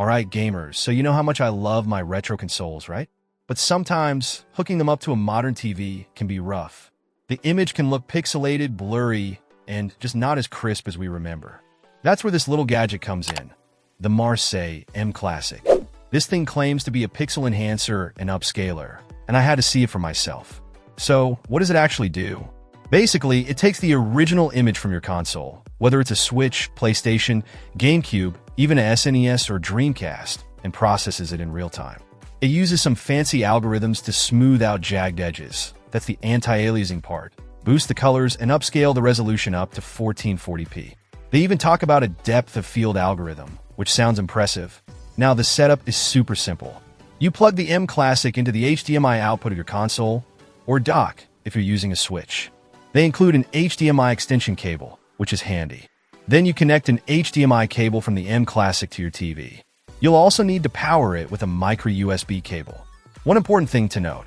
Alright gamers, so you know how much I love my retro consoles, right? But sometimes, hooking them up to a modern TV can be rough. The image can look pixelated, blurry, and just not as crisp as we remember. That's where this little gadget comes in, the Marseille mClassic. This thing claims to be a pixel enhancer and upscaler, and I had to see it for myself. So, what does it actually do? Basically, it takes the original image from your console, whether it's a Switch, PlayStation, GameCube, even a SNES or Dreamcast, and processes it in real time. It uses some fancy algorithms to smooth out jagged edges. That's the anti-aliasing part. Boost the colors and upscale the resolution up to 1440p. They even talk about a depth of field algorithm, which sounds impressive. Now, the setup is super simple. You plug the mClassic into the HDMI output of your console, or dock if you're using a Switch. They include an HDMI extension cable, which is handy. Then you connect an HDMI cable from the mClassic to your TV. You'll also need to power it with a micro USB cable. One important thing to note: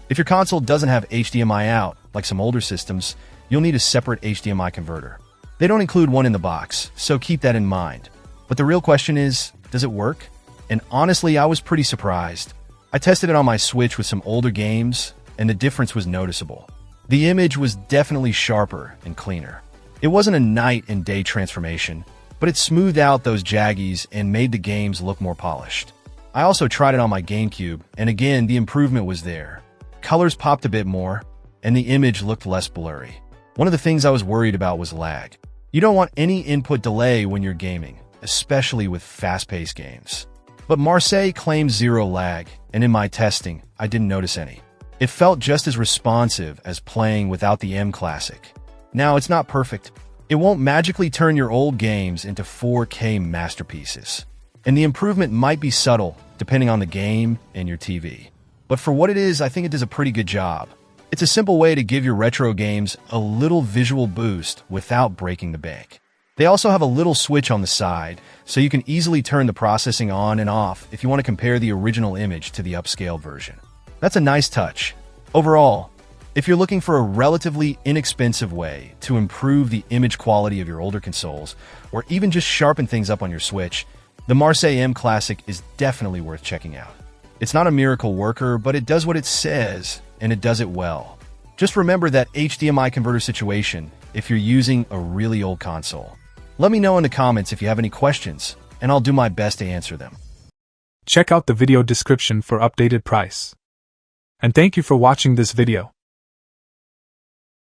if your console doesn't have HDMI out, like some older systems, you'll need a separate HDMI converter. They don't include one in the box, so keep that in mind. But the real question is, does it work? And honestly, I was pretty surprised. I tested it on my Switch with some older games, and the difference was noticeable. The image was definitely sharper and cleaner. It wasn't a night and day transformation, but it smoothed out those jaggies and made the games look more polished. I also tried it on my GameCube, and again, the improvement was there. Colors popped a bit more, and the image looked less blurry. One of the things I was worried about was lag. You don't want any input delay when you're gaming, especially with fast-paced games. But Marseille claims zero lag, and in my testing, I didn't notice any. It felt just as responsive as playing without the mClassic. Now, it's not perfect. It won't magically turn your old games into 4K masterpieces. And the improvement might be subtle, depending on the game and your TV. But for what it is, I think it does a pretty good job. It's a simple way to give your retro games a little visual boost without breaking the bank. They also have a little switch on the side, so you can easily turn the processing on and off if you want to compare the original image to the upscaled version. That's a nice touch. Overall, if you're looking for a relatively inexpensive way to improve the image quality of your older consoles, or even just sharpen things up on your Switch, the Marseille mClassic is definitely worth checking out. It's not a miracle worker, but it does what it says, and it does it well. Just remember that HDMI converter situation if you're using a really old console. Let me know in the comments if you have any questions, and I'll do my best to answer them. Check out the video description for updated price. And thank you for watching this video.